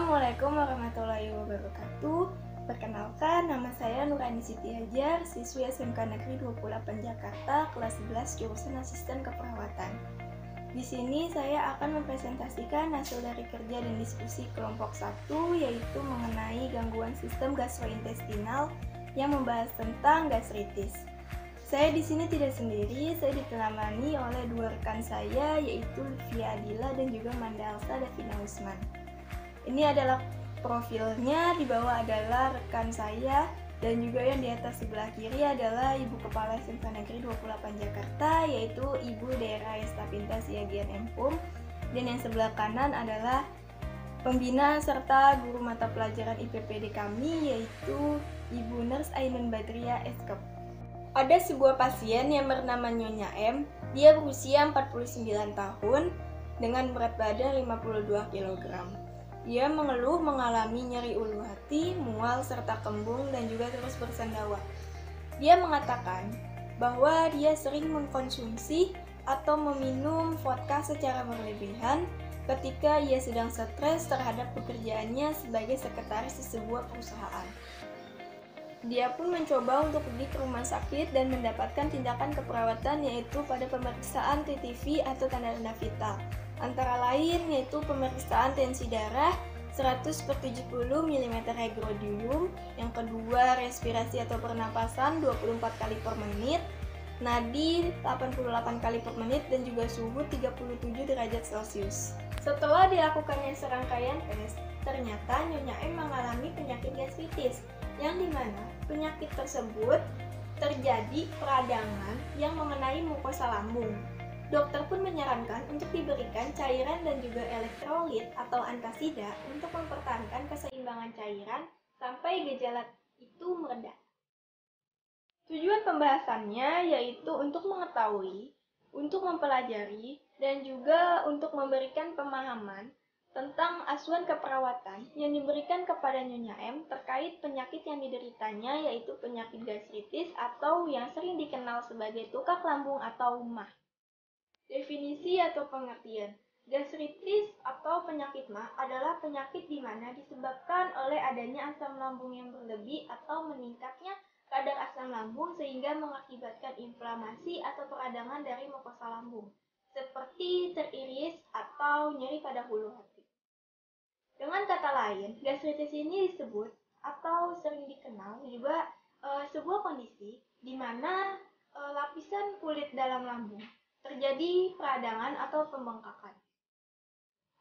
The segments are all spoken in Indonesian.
Assalamualaikum warahmatullahi wabarakatuh. Perkenalkan, nama saya Nurani Siti Hajar, siswi SMK Negeri 28 Jakarta, kelas 11 jurusan Asisten Keperawatan. Di sini saya akan mempresentasikan hasil dari kerja dan diskusi kelompok 1, yaitu mengenai gangguan sistem gastrointestinal yang membahas tentang gastritis. Saya di sini tidak sendiri, saya ditemani oleh dua rekan saya, yaitu Livia Adila dan juga Manda Alsa Davina Usman. Ini adalah profilnya, di bawah adalah rekan saya, dan juga yang di atas sebelah kiri adalah Ibu Kepala SMK Negeri 28 Jakarta, yaitu Ibu Daerah Estapinta Siagian Empum, dan yang sebelah kanan adalah pembina serta guru mata pelajaran IPPD kami, yaitu Ibu Nurse Ainun Badria Eskep. Ada sebuah pasien yang bernama Nyonya M. Dia berusia 49 tahun dengan berat badan 52 kg. Dia mengeluh mengalami nyeri ulu hati, mual, serta kembung dan juga terus bersendawa. Dia mengatakan bahwa dia sering mengkonsumsi atau meminum vodka secara berlebihan ketika ia sedang stres terhadap pekerjaannya sebagai sekretaris di sebuah perusahaan. Dia pun mencoba untuk pergi ke rumah sakit dan mendapatkan tindakan keperawatan, yaitu pada pemeriksaan TTV atau tanda-tanda vital. Antara lain yaitu pemeriksaan tensi darah 100/70 mm hygrodium, yang kedua respirasi atau pernapasan 24 kali per menit, nadi 88 kali per menit, dan juga suhu 37 derajat Celcius. Setelah dilakukannya serangkaian tes, ternyata Nyonya M mengalami penyakit gastritis, yang dimana penyakit tersebut terjadi peradangan yang mengenai mukosa lambung. Dokter pun menyarankan untuk diberikan cairan dan juga elektrolit atau antasida untuk mempertahankan keseimbangan cairan sampai gejala itu mereda. Tujuan pembahasannya yaitu untuk mengetahui, untuk mempelajari, dan juga untuk memberikan pemahaman tentang asuhan keperawatan yang diberikan kepada Nyonya M terkait penyakit yang dideritanya, yaitu penyakit gastritis atau yang sering dikenal sebagai tukak lambung atau MAH. Definisi atau pengertian. Gastritis atau penyakit MAH adalah penyakit di mana disebabkan oleh adanya asam lambung yang berlebih atau meningkatnya kadar asam lambung sehingga mengakibatkan inflamasi atau peradangan dari mukosa lambung, seperti teriris atau nyeri pada hulu hati. Dengan kata lain, gastritis ini disebut atau sering dikenal juga sebuah kondisi di mana lapisan kulit dalam lambung terjadi peradangan atau pembengkakan.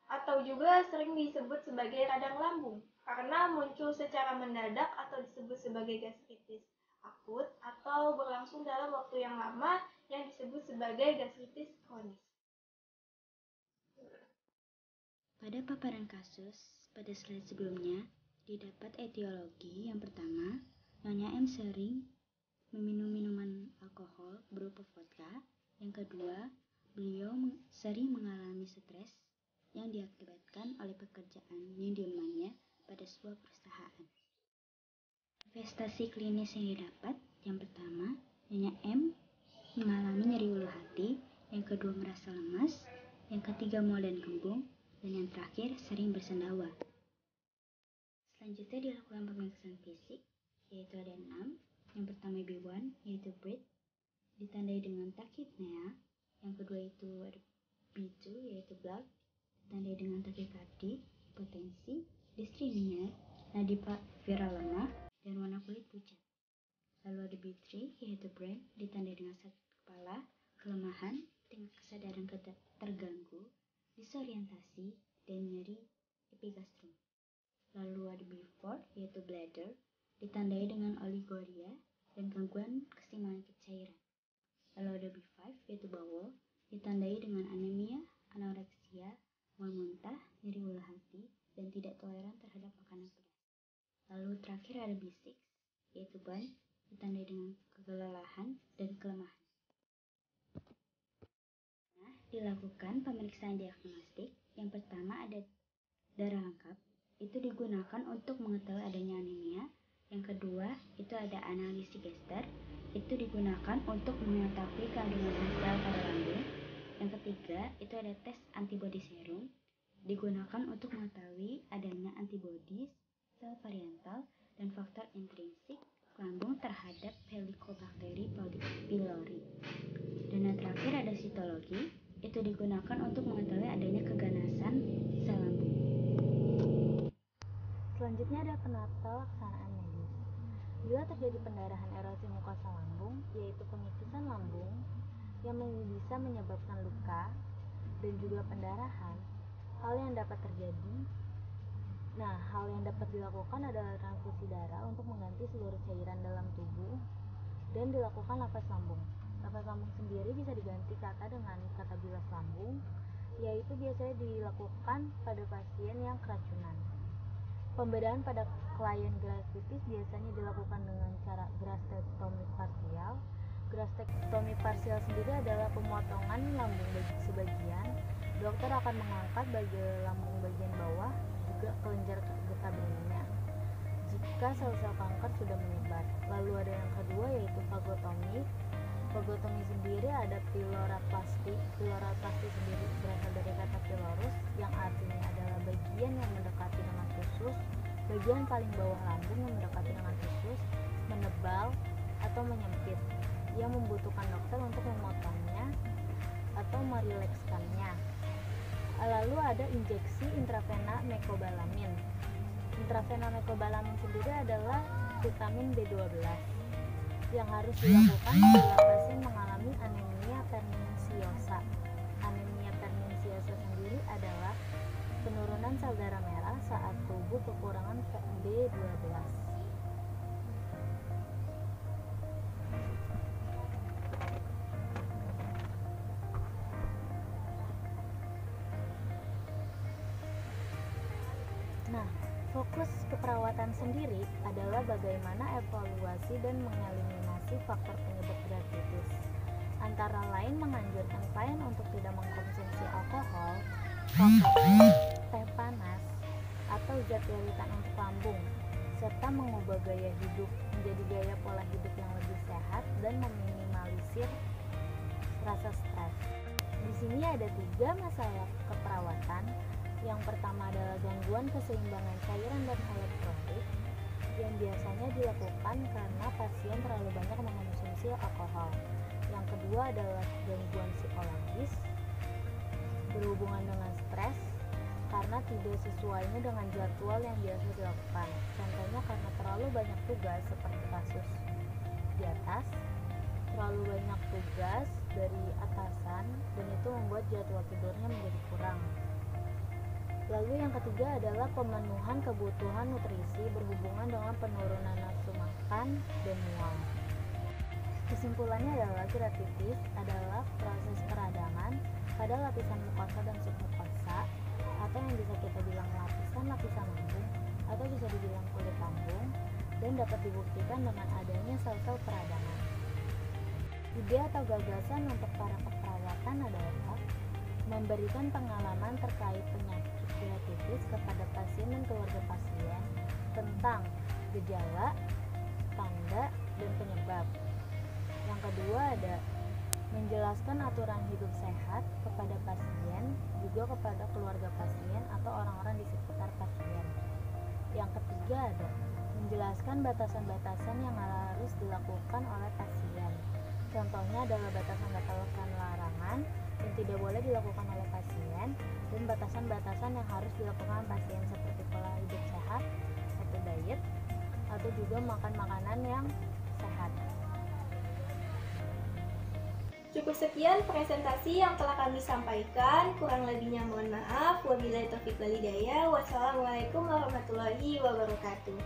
Atau juga sering disebut sebagai radang lambung karena muncul secara mendadak atau disebut sebagai gastritis akut atau berlangsung dalam waktu yang lama yang disebut sebagai gastritis kronis. Pada paparan kasus pada slide sebelumnya, didapat etiologi yang pertama, Nyonya M sering meminum minuman alkohol berupa vodka. Yang kedua, beliau sering mengalami stres yang diakibatkan oleh pekerjaan yang diembannya pada sebuah perusahaan. Manifestasi klinis yang didapat, yang pertama, Nyonya M mengalami nyeri ulu hati, yang kedua merasa lemas, yang ketiga mual dan kembung, dan yang terakhir sering bersendawa. Selanjutnya dilakukan pemeriksaan fisik, yaitu ada 6. Yang pertama B1, yaitu breath, ditandai dengan tachypnea. Yang kedua itu ada B2, yaitu blood, ditandai dengan tachycardia, potensi, dyspnea, nadi viralana, dan warna kulit pucat. Lalu ada B3, yaitu brain, ditandai dengan sakit kepala, kelemahan, tingkat kesadaran terganggu, disorientasi, dan nyeri epigastrum. Lalu ada B4, yaitu bladder, ditandai dengan oliguria dan gangguan keseimbangan cairan. Lalu ada B5, yaitu bowel, ditandai dengan anemia, anoreksia, mual muntah, nyeri ulu hati, dan tidak toleran terhadap makanan pedas. Lalu terakhir ada B6, yaitu burn, ditandai dengan kelelahan dan kelemahan. Dilakukan pemeriksaan diagnostik. Yang pertama ada darah lengkap, itu digunakan untuk mengetahui adanya anemia. Yang kedua itu ada analisis Gester, itu digunakan untuk mengetahui kandungan sel pada lambung. Yang ketiga itu ada tes antibodi serum, digunakan untuk mengetahui adanya antibodi, sel parietal, dan faktor intrinsik lambung terhadap Helicobacter pylori. Dan yang terakhir ada sitologi, itu digunakan untuk mengetahui adanya keganasan sel lambung. Selanjutnya ada penata laksanaan medis. Bila terjadi pendarahan erosi mukosa lambung, yaitu pengikisan lambung yang bisa menyebabkan luka dan juga pendarahan, hal yang dapat dilakukan adalah transfusi darah untuk mengganti seluruh cairan dalam tubuh dan dilakukan lapas lambung. Lapas lambung sendiri bisa diganti dengan kata bilas lambung, yaitu biasanya dilakukan pada pasien yang keracunan. Pembedaan pada klien graftitis biasanya dilakukan dengan cara graftektomi parsial. Graftektomi parsial sendiri adalah pemotongan lambung sebagian. Dokter akan mengangkat bagian lambung bagian bawah, juga kelenjar getah benihnya, jika sel-sel kanker sudah menyebar. Lalu ada yang kedua, yaitu fagotomi. Fagotomi sendiri ada piloroplasti. Piloroplasti sendiri berasal dari kata pilorus, yang artinya adalah bagian yang mendekati dengan usus, bagian paling bawah lambung yang mendekati dengan usus, menebal atau menyempit, yang membutuhkan dokter untuk memotongnya atau merilekskannya. Lalu ada injeksi intravena mecobalamin. Intravena mecobalamin sendiri adalah vitamin B12 yang harus dilakukan bila pasien mengalami anemia perniciosa. Anemia perniciosa sendiri adalah penurunan sel darah merah saat tubuh kekurangan B12. Nah, fokus keperawatan sendiri adalah bagaimana evaluasi dan mengeliminasi faktor penyebab graftitis. Antara lain menganjurkan klien untuk tidak mengkonsumsi alkohol, rokok, teh panas, atau zat iritan untuk lambung, serta mengubah gaya hidup menjadi gaya pola hidup yang lebih sehat dan meminimalisir rasa stres. Di sini ada 3 masalah keperawatan. Yang pertama adalah gangguan keseimbangan cairan dan elektrolit yang biasanya dilakukan karena pasien terlalu banyak mengonsumsi alkohol. Yang kedua adalah gangguan psikologis berhubungan dengan stres karena tidak sesuainya dengan jadwal yang biasa dilakukan. Contohnya karena terlalu banyak tugas seperti kasus di atas, terlalu banyak tugas dari atasan dan itu membuat jadwal tidurnya menjadi kurang. Lalu yang ketiga adalah pemenuhan kebutuhan nutrisi berhubungan dengan penurunan nafsu makan dan mual. Kesimpulannya adalah graftitis adalah proses peradangan pada lapisan mukosa dan submukosa, atau yang bisa kita bilang lapisan lambung, atau bisa dibilang kulit lambung, dan dapat dibuktikan dengan adanya sel-sel peradangan. Ide atau gagasan untuk para perawatan adalah memberikan pengalaman terkait penyakit graftitis kepada pasien dan keluarga pasien tentang gejala, tanda, dan penyebab. Yang kedua ada menjelaskan aturan hidup sehat kepada pasien, juga kepada keluarga pasien atau orang-orang di sekitar pasien. Yang ketiga ada menjelaskan batasan-batasan yang harus dilakukan oleh pasien. Contohnya adalah batasan-batasan larangan yang tidak boleh dilakukan oleh pasien dan batasan-batasan yang harus dilakukan pasien seperti pola hidup sehat atau diet, atau juga makan makanan yang sehat. Cukup sekian presentasi yang telah kami sampaikan, kurang lebihnya mohon maaf. Wabillahi taufiq wal hidayah. Wassalamualaikum warahmatullahi wabarakatuh.